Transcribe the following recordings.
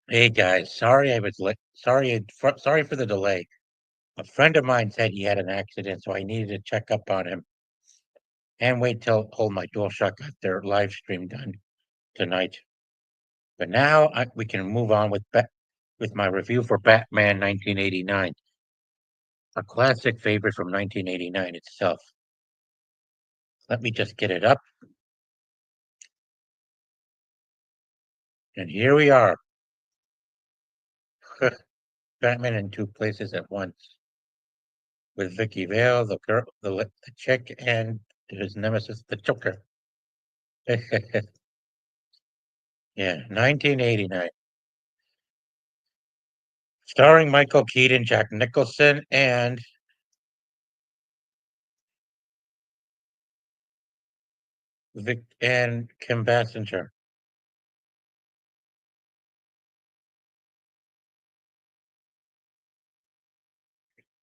Hey guys, sorry I was late. Sorry for the delay. A friend of mine said he had an accident, so I needed to check up on him and wait till hold my DualShock got their live stream done tonight. But now we can move on with my review for Batman 1989, a classic favorite from 1989 itself. Let me just get it up, and here we are, Batman in two places at once, with Vicky Vale, the girl, the chick, and his nemesis, the Joker. Yeah, 1989. Starring Michael Keaton, Jack Nicholson, and Kim Basinger.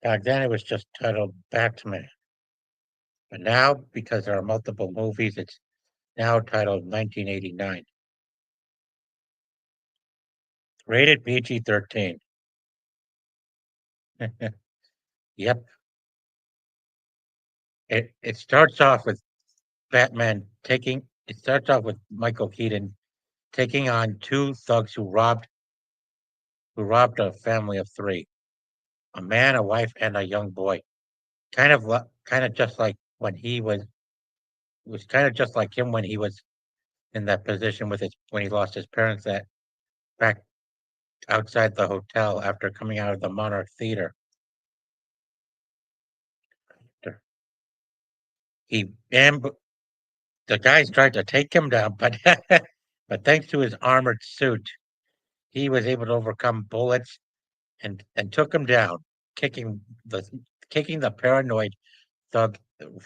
Back then it was just titled Batman. But now, because there are multiple movies, it's now titled 1989. Rated PG-13. Yep. It starts off with it starts off with Michael Keaton taking on two thugs who robbed a family of three, a man, a wife, and a young boy. Kind of just like when it was kind of just like him when he was in that position when he lost his parents that back outside the hotel after coming out of the Monarch Theater. He amb- the guys tried to take him down, but but thanks to his armored suit, he was able to overcome bullets and took him down, kicking the kicking the paranoid thug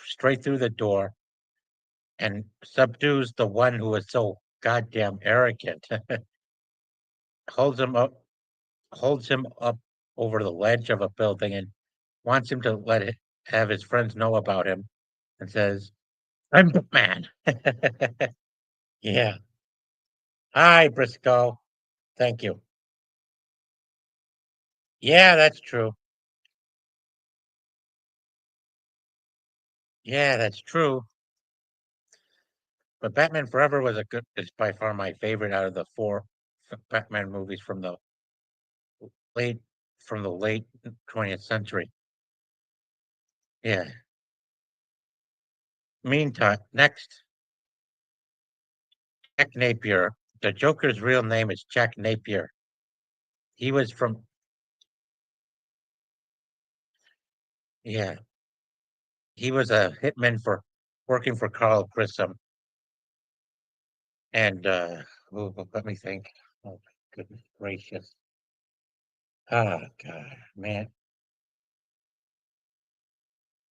straight through the door and subdues the one who was so goddamn arrogant. holds him up holds him up over the ledge of a building and wants him to have his friends know about him and says, I'm Batman. Yeah. Hi, Briscoe. Thank you. Yeah, that's true. Yeah, that's true. But Batman Forever is by far my favorite out of the four Batman movies late from the late 20th century. Yeah. Meantime, next, Jack Napier. The Joker's real name is Jack Napier. He was from yeah, he was a hitman for working for Carl Grissom. And let me think. Oh my goodness gracious. Oh God, man.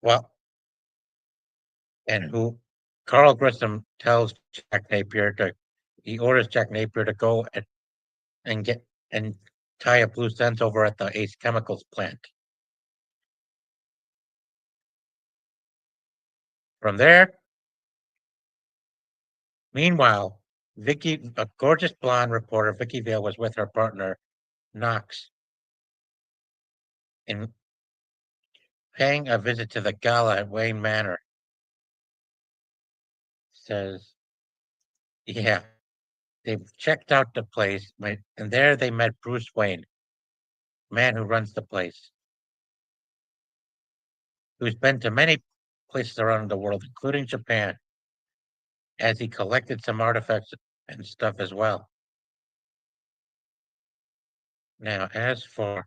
Well, and who Carl Grissom tells Jack Napier to he orders Jack Napier to go and get and tie up loose ends over at the Ace Chemicals plant. From there, meanwhile, a gorgeous blonde reporter, Vicky Vale, was with her partner, Knox, in paying a visit to the gala at Wayne Manor. Says, yeah, they checked out the place, and there they met Bruce Wayne, man who runs the place, who's been to many places around the world, including Japan, as he collected some artifacts and stuff as well. Now, as for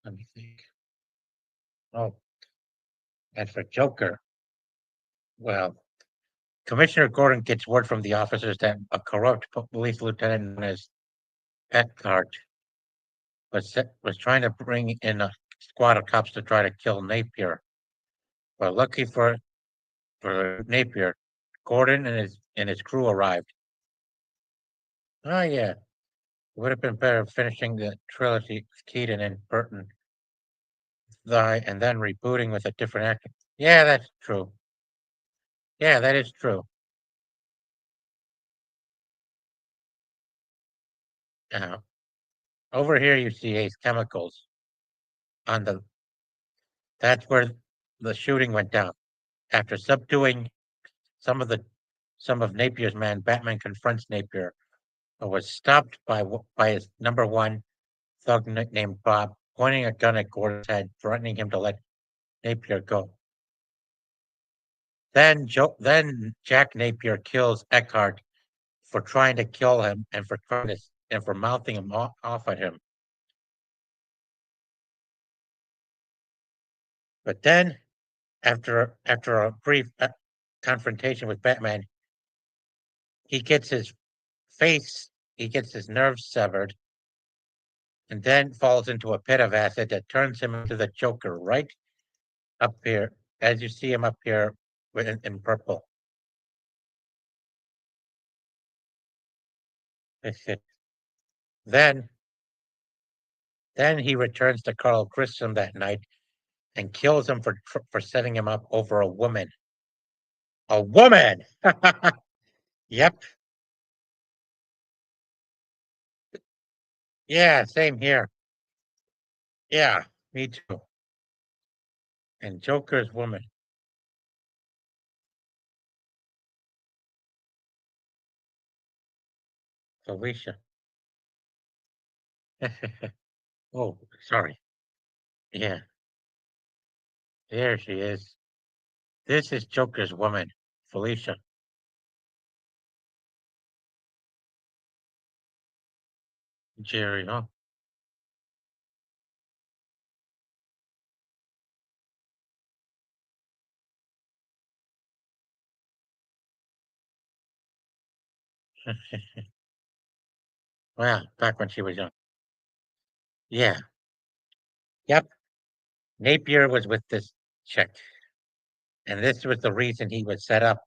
let me think. Oh, as for Joker, well, Commissioner Gordon gets word from the officers that a corrupt police lieutenant known as Eckhart was trying to bring in a squad of cops to try to kill Napier. But lucky for Napier, Gordon and his crew arrived. Oh yeah, it would have been better finishing the trilogy with Keaton and Burton, and then rebooting with a different actor. Yeah, that's true. Yeah, that is true. Uh, Over here, you see Ace Chemicals on the. That's where the shooting went down. After subduing some of the some of Napier's men, Batman confronts Napier, but was stopped by his number one thug named Bob, pointing a gun at Gordon's head, threatening him to let Napier go. Then Jack Napier kills Eckhart for trying to kill him and for mouthing him off at him. But then, after a brief confrontation with Batman, he gets his he gets his nerves severed, and then falls into a pit of acid that turns him into the Joker right up here, as you see him up here in purple. then, then he returns to Carl Grissom that night and kills him for setting him up over a woman. A woman. Yep. Yeah. Same here. Yeah. Me too. And Joker's woman, Felicia. Oh, sorry. Yeah. There she is. This is Joker's woman, Felicia. Jerry. Huh? Well, back when she was young. Yeah. Yep. Napier was with this chick, and this was the reason he was set up.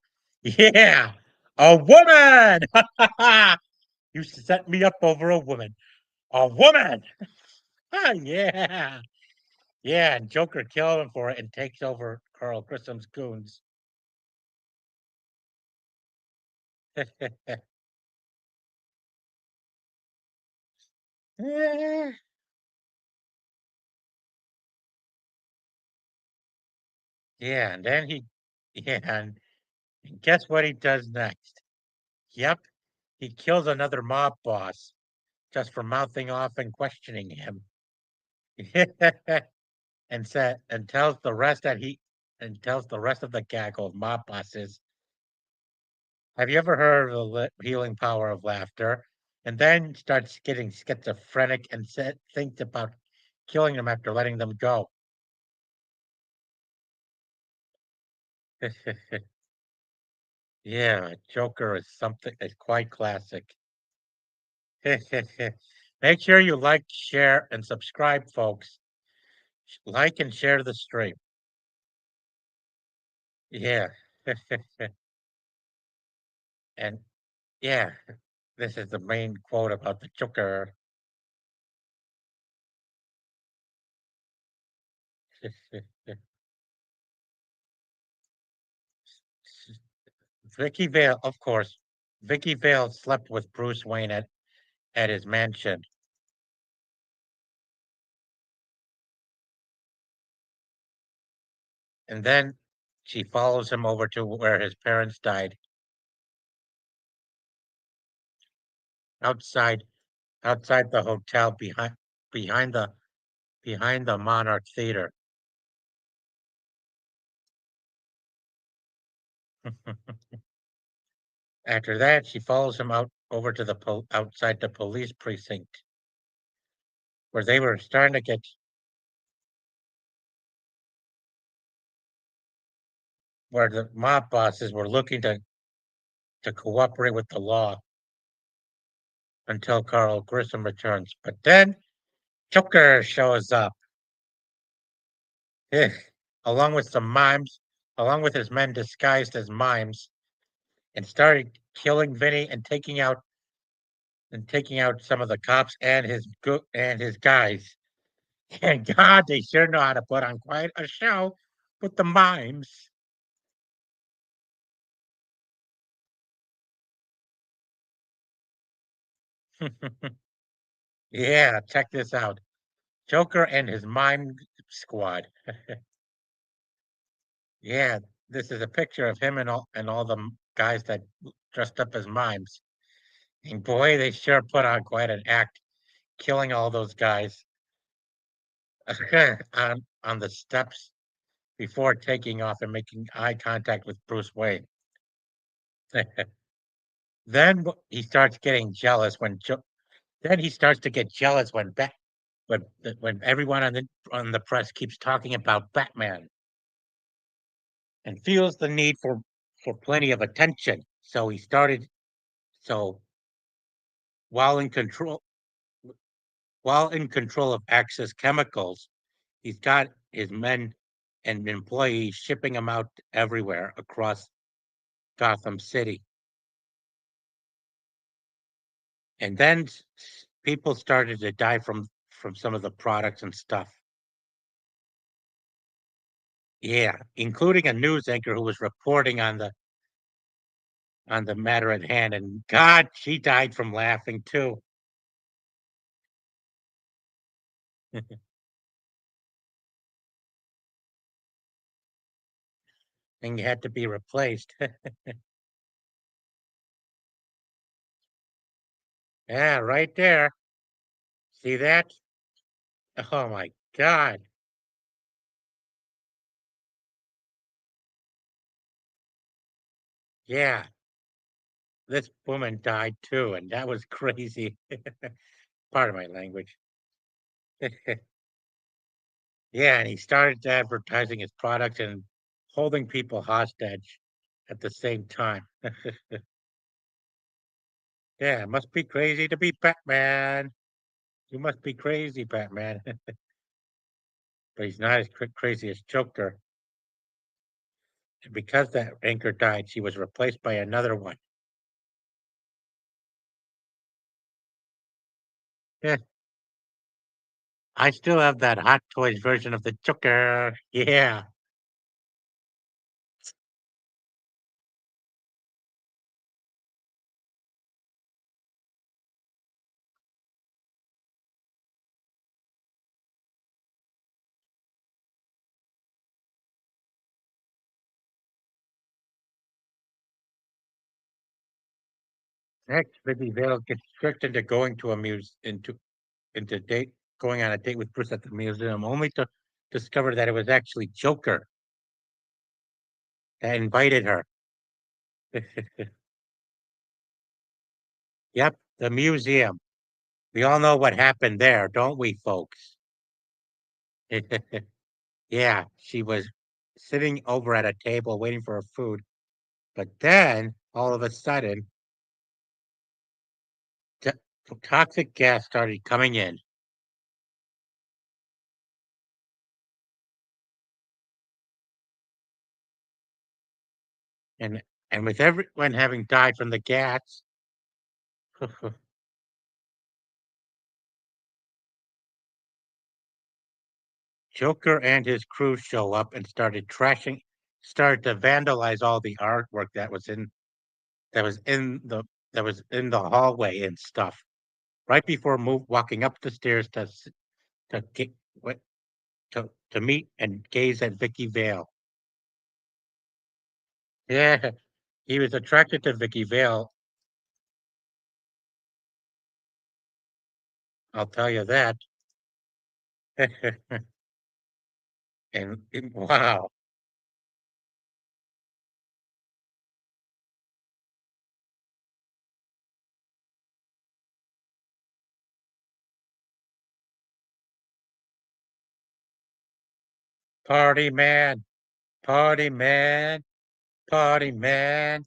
Yeah. A woman. You set me up over a woman. A woman. Yeah. Yeah, and Joker killed him for it and takes over Carl Grissom's goons. Yeah, and then yeah, and guess what he does next? Yep, he kills another mob boss just for mouthing off and questioning him. And tells the rest that he and tells the rest of the gaggle of mob bosses, have you ever heard of the healing power of laughter? And then starts getting schizophrenic and thinks about killing them after letting them go. Yeah, Joker is something is quite classic. Make sure you like, share, and subscribe, folks. Like and share the stream. Yeah. And yeah, this is the main quote about the Joker. Vicky Vale, of course. Vicky Vale slept with Bruce Wayne at his mansion. And then she follows him over to where his parents died, outside outside the hotel behind the behind the Monarch Theater. After that, she follows him out over to the outside the police precinct where they were starting to get where the mob bosses were looking to cooperate with the law until Carl Grissom returns. But then Joker shows up, along with some mimes, along with his men disguised as mimes, and started killing Vinny and taking out some of the cops and his guys. And God, they sure know how to put on quite a show with the mimes. Yeah, check this out. Joker and his mime squad. Yeah, this is a picture of him and all the guys that dressed up as mimes. And boy, they sure put on quite an act, killing all those guys on the steps before taking off and making eye contact with Bruce Wayne. Then he starts getting jealous then he starts to get jealous when everyone on the press keeps talking about Batman and feels the need for plenty of attention. So while in control while in control of Axis Chemicals, he's got his men and employees shipping them out everywhere across Gotham City. And then people started to die from some of the products and stuff. Yeah, including a news anchor who was reporting on the matter at hand, and God, she died from laughing too. And had to be replaced. Yeah, right there. See that? Oh my God. Yeah, this woman died too, and that was crazy. Part of my language. Yeah, and he started advertising his products and holding people hostage at the same time. Yeah, it must be crazy to be Batman. You must be crazy, Batman. But he's not as crazy as Joker. And because that anchor died, she was replaced by another one. Yeah, I still have that Hot Toys version of the Joker. Yeah. Next, Vicky Vale gets tricked into going to a muse into date going on a date with Bruce at the museum, only to discover that it was actually Joker that invited her. Yep, the museum. We all know what happened there, don't we, folks? Yeah, she was sitting over at a table waiting for her food, but then all of a sudden, t- toxic gas started coming in, and with everyone having died from the gas, Joker and his crew show up and started to vandalize all the artwork that was in the that was in the hallway and stuff. Right before walking up the stairs to get what to meet and gaze at Vicky Vale. Yeah, he was attracted to Vicky Vale. I'll tell you that. Wow, party man, party man, party man.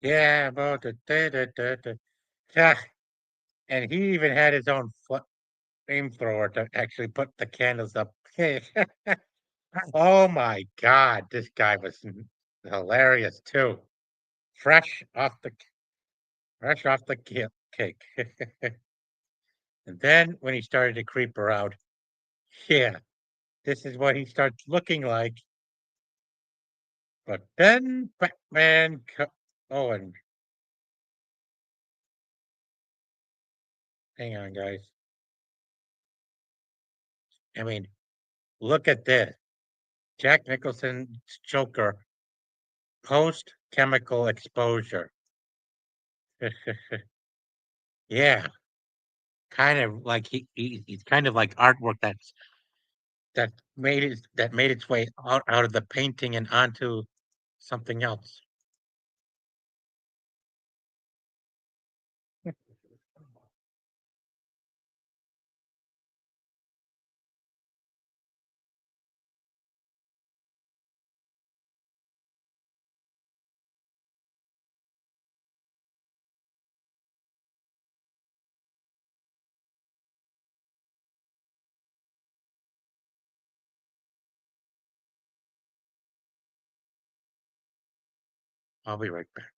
Yeah, about the. Yeah, and he even had his own flamethrower to actually put the candles up. Oh my God, this guy was hilarious too. Fresh off the fresh off the cake. And then when he started to creep her out, yeah, this is what he starts looking like. But then Batman. Oh, and hang on, guys. I mean, look at this. Jack Nicholson's Joker post chemical exposure. Yeah, kind of like he's kind of like artwork that made its way out of the painting and onto something else. I'll be right back.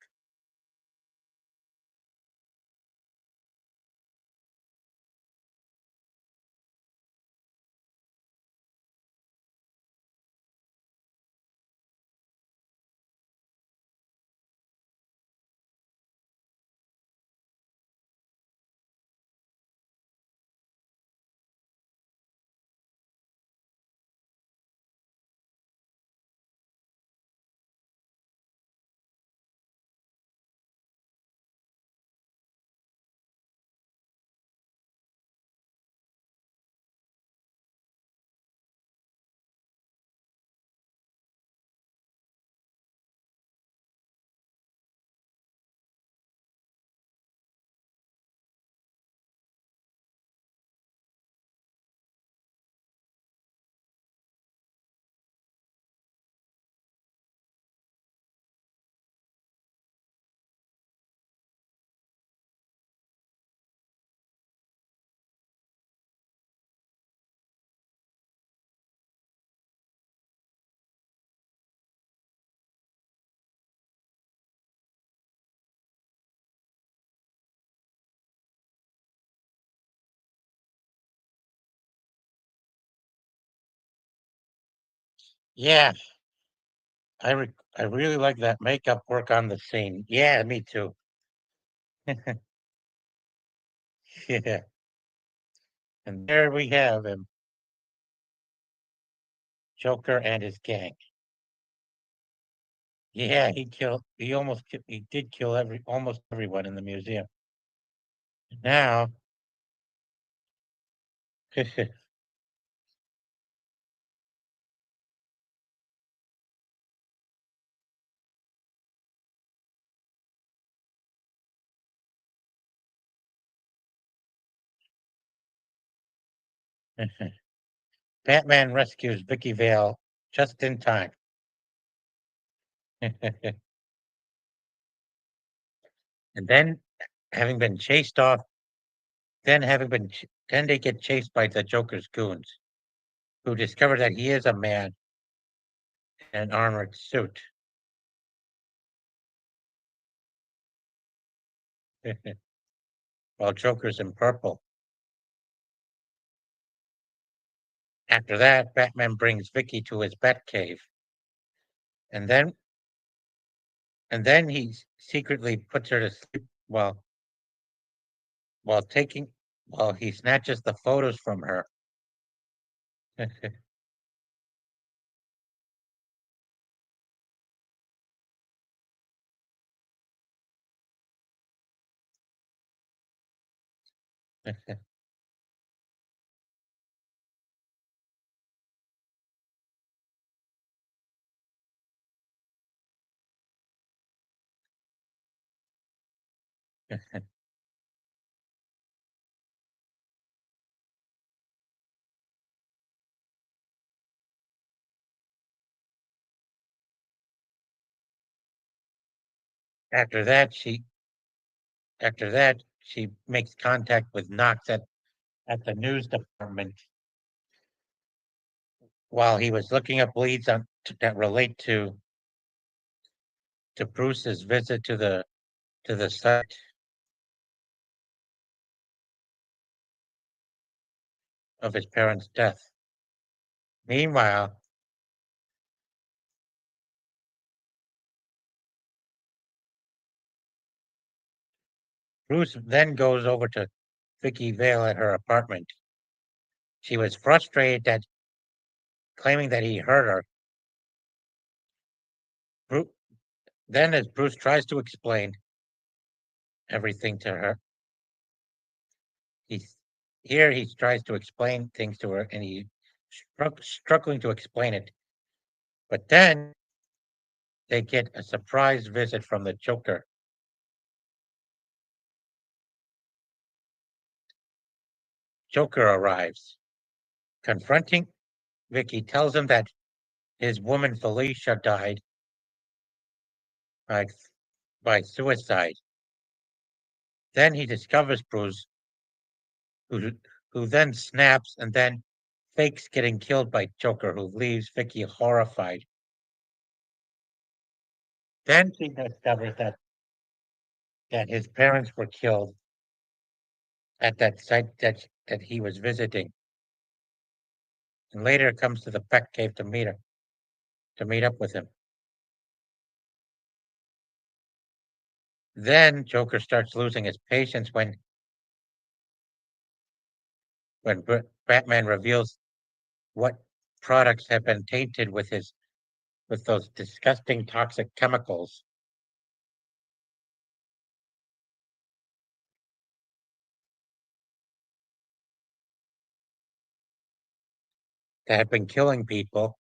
Yeah, I really like that makeup work on the scene. Yeah, me too. Yeah, and there we have him, Joker and his gang. Yeah, he did kill almost everyone in the museum. Now, Batman rescues Vicky Vale just in time. And then, having been chased off, then they get chased by the Joker's goons, who discover that he is a man in an armored suit. While Joker's in purple. After that, Batman brings Vicky to his Batcave, and then he secretly puts her to sleep while taking while he snatches the photos from her. After that, she makes contact with Knox at the news department while he was looking up leads that relate to Bruce's visit to the site of his parents' death. Meanwhile, Bruce then goes over to Vicky Vale at her apartment. She was frustrated that claiming that he hurt her. Bru- then, as Bruce tries to explain everything to her, he's here. He tries to explain things to her, and he's struggling to explain it. But then they get a surprise visit from the Joker. Joker arrives, confronting Vicky. Tells him that his woman Felicia died by suicide. Then he discovers Bruce, who who then snaps and then fakes getting killed by Joker, who leaves Vicky horrified. Then she discovers that his parents were killed at that site that he was visiting, and later comes to the Peck Cave to meet up with him. Then Joker starts losing his patience when Batman reveals what products have been tainted with those disgusting toxic chemicals that have been killing people.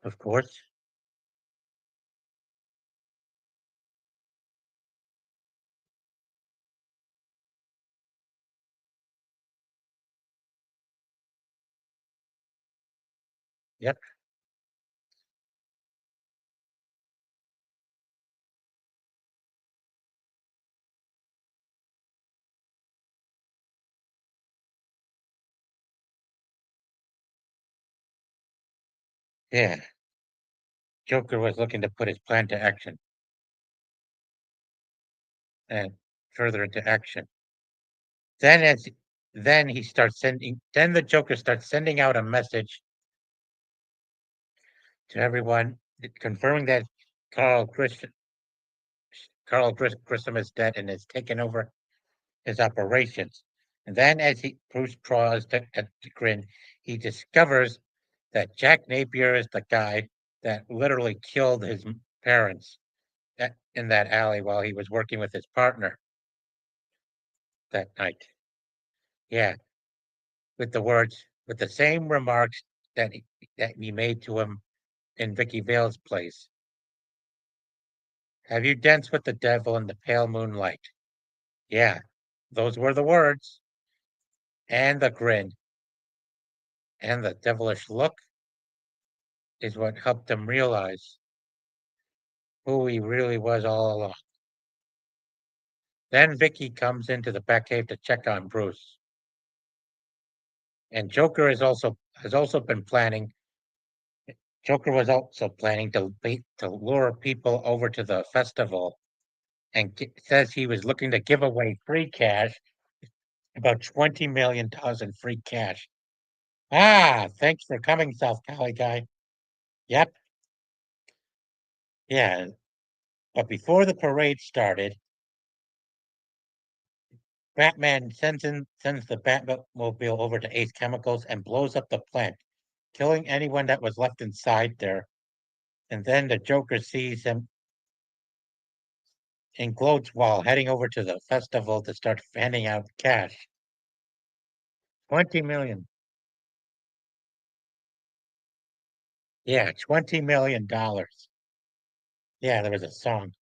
Of course, yep, yeah. Joker was looking to put his plan to action and further into action. Then as then he starts sending then the Joker starts sending out a message to everyone confirming that Carl Chris Grissom is dead and has taken over his operations. And then as Bruce draws at the grin, he discovers that Jack Napier is the guy that literally killed his parents in that alley while he was working with his partner that night. Yeah, with the same remarks that he made to him in Vicky Vale's place. Have you danced with the devil in the pale moonlight? Yeah, those were the words. And the grin and the devilish look is what helped him realize who he really was all along. Then Vicky comes into the Batcave to check on Bruce. And has also been planning. Joker was also planning to lure people over to the festival and says he was looking to give away free cash, about $20 million in free cash. Ah, thanks for coming, South Cali guy. Yep, yeah. But before the parade started, Batman sends the Batmobile over to Ace Chemicals and blows up the plant, killing anyone that was left inside there. And then the Joker sees him in clothes while heading over to the festival to start handing out cash. 20 million. Yeah, $20 million. Yeah, there was a song.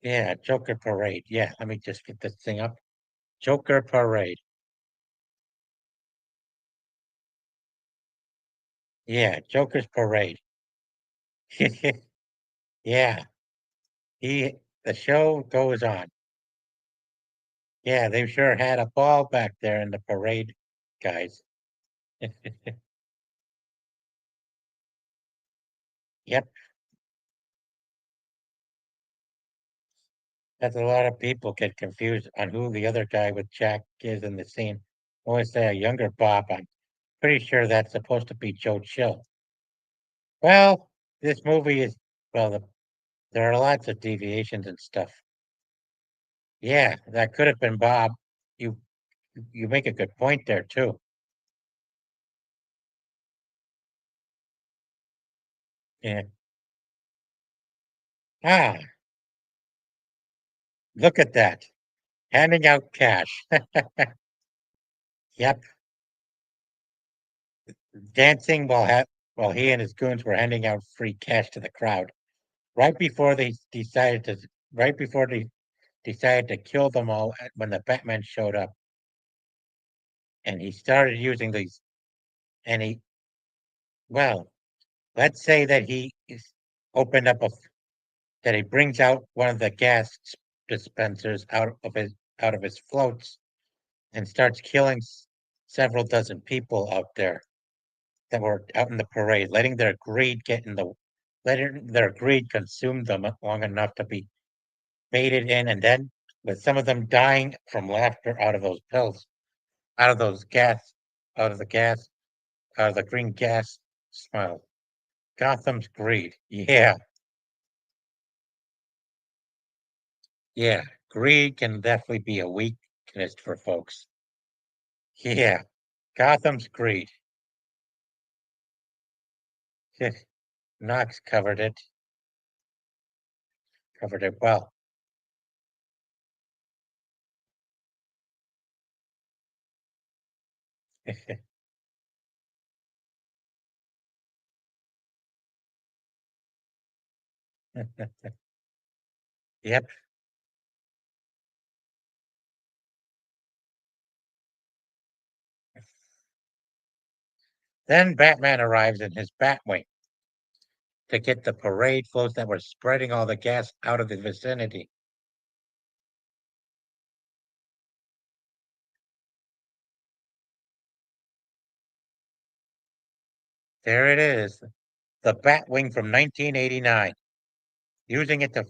Yeah, Joker Parade. Yeah, let me just get this thing up. Joker Parade. Yeah, Joker's Parade. Yeah, he the show goes on. Yeah, they sure had a ball back there in the parade, guys. Yep, that's a lot of people get confused on who the other guy with Jack is in the scene. I always say a younger Bob. I'm pretty sure that's supposed to be Joe Chill. Well, this movie is well, There are lots of deviations and stuff. Yeah, that could have been Bob. You you make a good point there too. Yeah. Ah, look at that. Handing out cash. Yep. Dancing while he and his goons were handing out free cash to the crowd. Right before they decided to right before they decided to kill them all when the Batman showed up. And he started using these and he well, let's say that opened up that he brings out one of the gas dispensers out of his floats and starts killing several dozen people out there that were out in the parade, letting their greed consume them long enough to be baited in, and then with some of them dying from laughter out of those pills, out of those gas, out of the gas, out of the green gas smell. Gotham's greed. Yeah, yeah. Greed can definitely be a weakness for folks. Yeah, Gotham's greed. Knox covered it well. Yep. Then Batman arrives in his Batwing to get the parade floats that were spreading all the gas out of the vicinity. There it is, the Batwing from 1989, using it to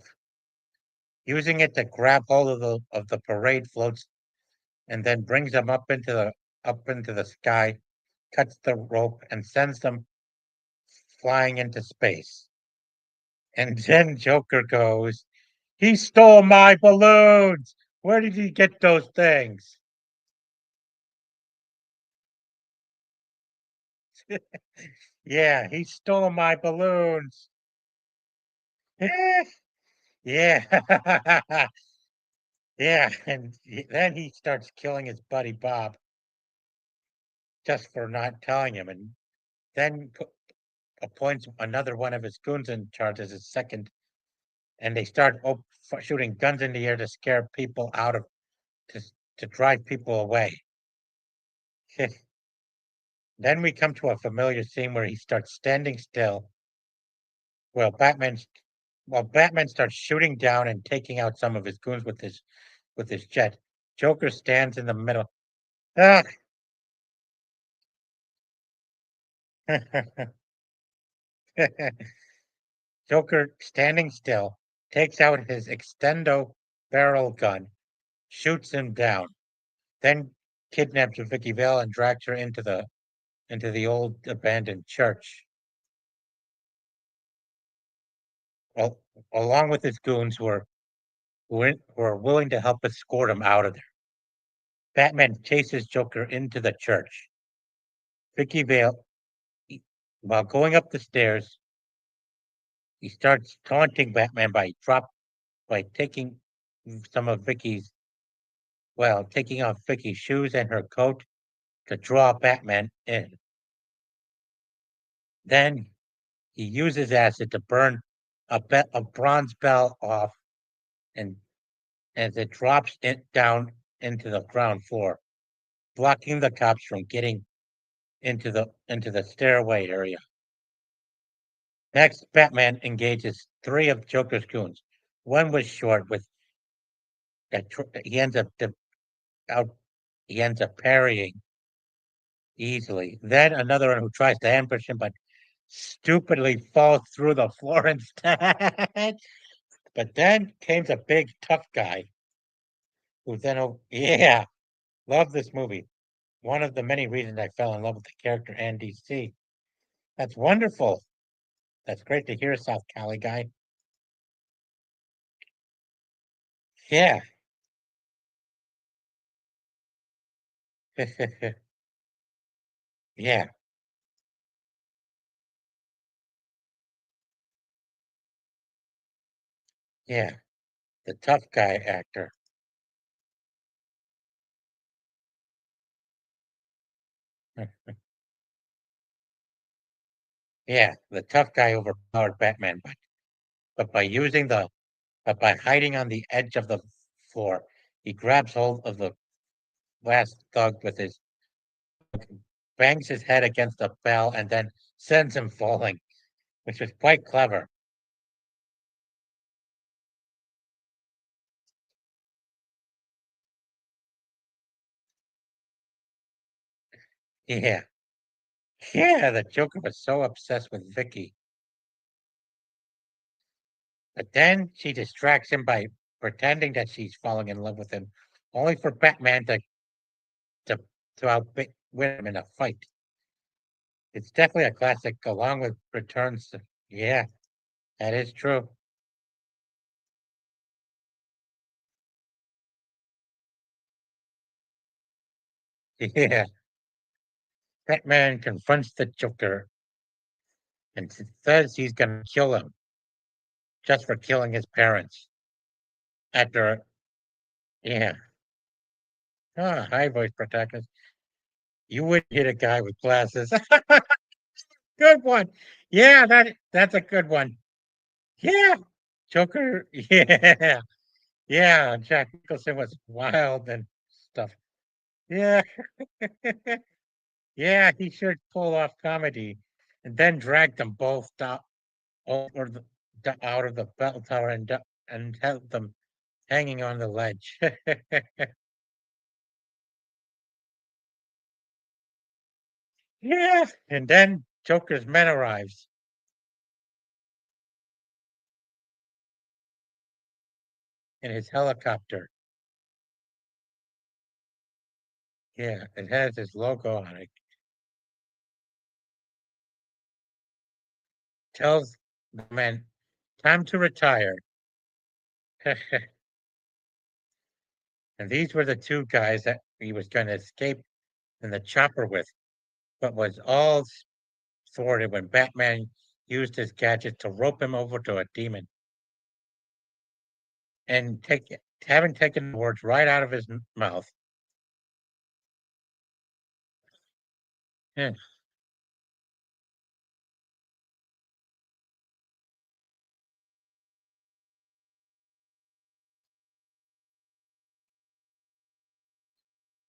using it to grab hold of the parade floats and then brings them up into the sky, cuts the rope, and sends them flying into space. And then Joker goes, "He stole my balloons! Where did he get those things?" Yeah, he stole my balloons. Yeah. Yeah, and then he starts killing his buddy Bob just for not telling him, and then appoints another one of his goons in charge as his second, and they start shooting guns in the air to scare people out of to to drive people away. Then we come to a familiar scene where he starts standing still while Batman starts shooting down and taking out some of his goons with his jet. Joker stands in the middle. Ah! Joker, standing still, takes out his extendo barrel gun, shoots him down, then kidnaps Vicky Vale and drags her into the old abandoned church, al- along with his goons who are willing to help escort him out of there. Batman chases Joker into the church. Vicky Vale, while going up the stairs, he starts taunting Batman by some of Vicky's taking off Vicky's shoes and her coat to draw Batman in. Then he uses acid to burn a bronze bell off, and as it drops it down into the ground floor, blocking the cops from getting into the stairway area. Next, Batman engages three of Joker's goons. One was short with he out he ends up parrying easily. Then another one who tries to ambush him, but stupidly falls through the floor instead. But then came a big tough guy who yeah, love this movie. One of the many reasons I fell in love with the character and DC. That's wonderful. That's great to hear, South Cali guy. Yeah. Yeah. Yeah. The tough guy actor. Yeah, the tough guy overpowered Batman, but by hiding on the edge of the floor, he grabs hold of the last thug with his bangs his head against the bell and then sends him falling, which was quite clever. Yeah. Yeah, the Joker was so obsessed with Vicky. But then she distracts him by pretending that she's falling in love with him, only for Batman to, to outwit win him in a fight. It's definitely a classic, along with Returns. Yeah, that is true. Yeah, Batman confronts the Joker and says he's gonna kill him just for killing his parents. After, yeah, high voice protagonist. You would hit a guy with glasses. Good one. Yeah, that's a good one. Yeah, Joker. Yeah, yeah. Jack Nicholson was wild and stuff. Yeah, yeah. He should pull off comedy, and then drag them both down over out of the bell tower and have them hanging on the ledge. Yeah, and then Joker's men arrives in his helicopter. Yeah, it has his logo on it. Tells the men, time to retire. And these were the two guys that he was going to escape in the chopper with, but was all thwarted when Batman used his gadget to rope him over to a demon and having taken the words right out of his mouth. Yeah,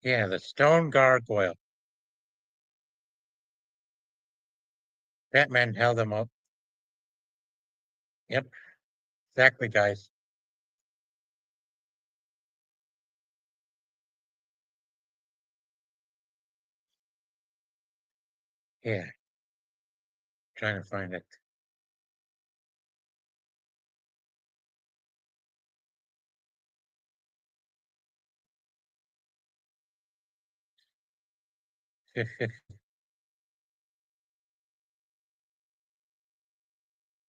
yeah, the stone gargoyle. Batman held him up. Yep, exactly, guys. Yeah, trying to find it.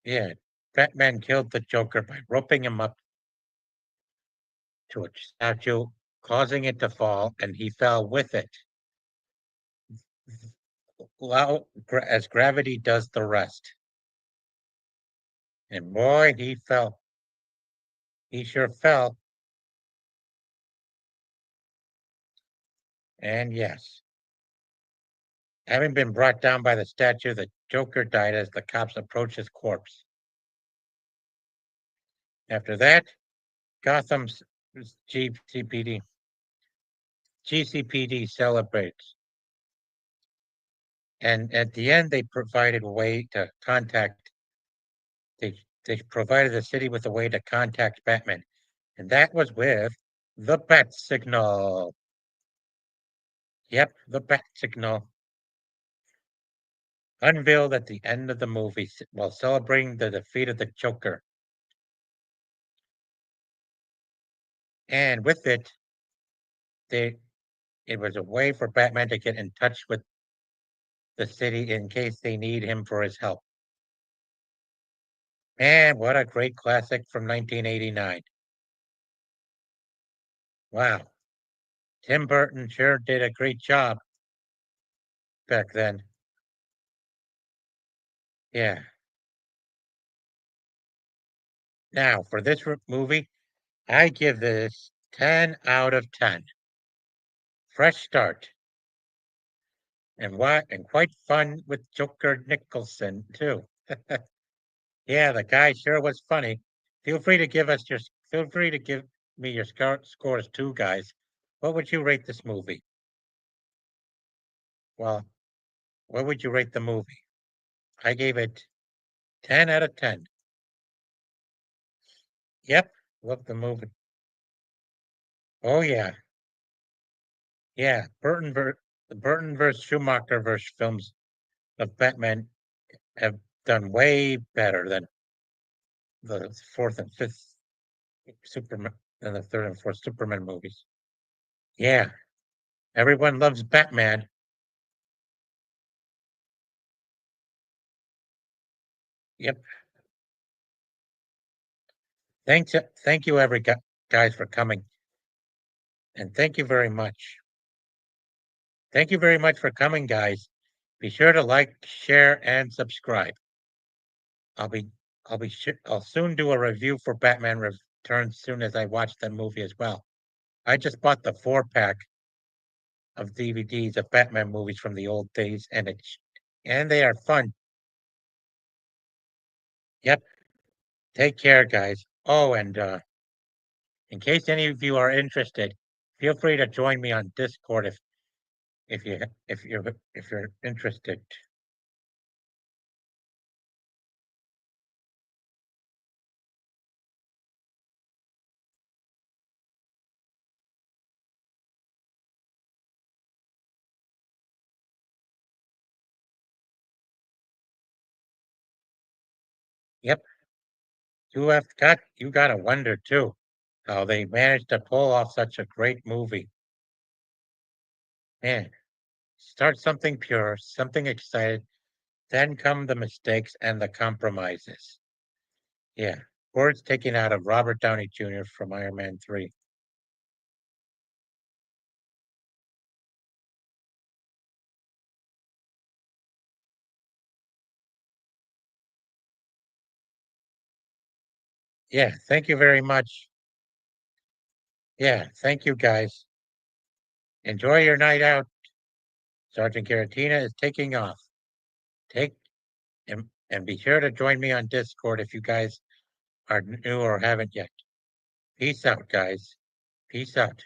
Yeah, Batman killed the Joker by roping him up to a statue, causing it to fall, and he fell with it. As gravity does the rest. And boy, he fell. He sure fell. And yes, having been brought down by the statue, the Joker died as the cops approached his corpse. After that, Gotham's GCPD GCPD celebrates. And at the end, they provided a way to contact. They provided the city with a way to contact Batman, and that was with the bat signal. Yep, the bat signal, unveiled at the end of the movie while celebrating the defeat of the Joker. And with it, they it was a way for Batman to get in touch with the city in case they need him for his help. And what a great classic from 1989. Wow. Tim Burton sure did a great job back then. Yeah. Now, for this movie, I give this 10 out of 10. Fresh start. And quite fun with Joker Nicholson too. Yeah, the guy sure was funny. Feel free to give me your scores too, guys. What would you rate this movie? Well, what would you rate the movie? I gave it 10 out of 10. Yep, love the movie. Oh yeah, yeah. The Burton versus Schumacher versus films of Batman have done way better than the fourth and fifth Superman than the third and fourth Superman movies. Yeah, everyone loves Batman. Yep. Thank you, guys, for coming, and thank you very much. Thank you very much for coming, guys. Be sure to like, share, and subscribe. I'll be I'll soon do a review for Batman Returns soon as I watch that movie as well. I just bought the 4-pack of DVDs of Batman movies from the old days, and they are fun. Yep. Take care, guys. Oh, and in case any of you are interested, feel free to join me on Discord if you're interested. Yep. You gotta wonder too how they managed to pull off such a great movie. Man, start something pure, something excited, then come the mistakes and the compromises. Yeah. Words taken out of Robert Downey Jr. from Iron Man 3. Yeah, thank you very much. Yeah, thank you guys. Enjoy your night out. Sergeant Garatina is taking off. Take and be sure to join me on Discord if you guys are new or haven't yet. Peace out, guys. Peace out.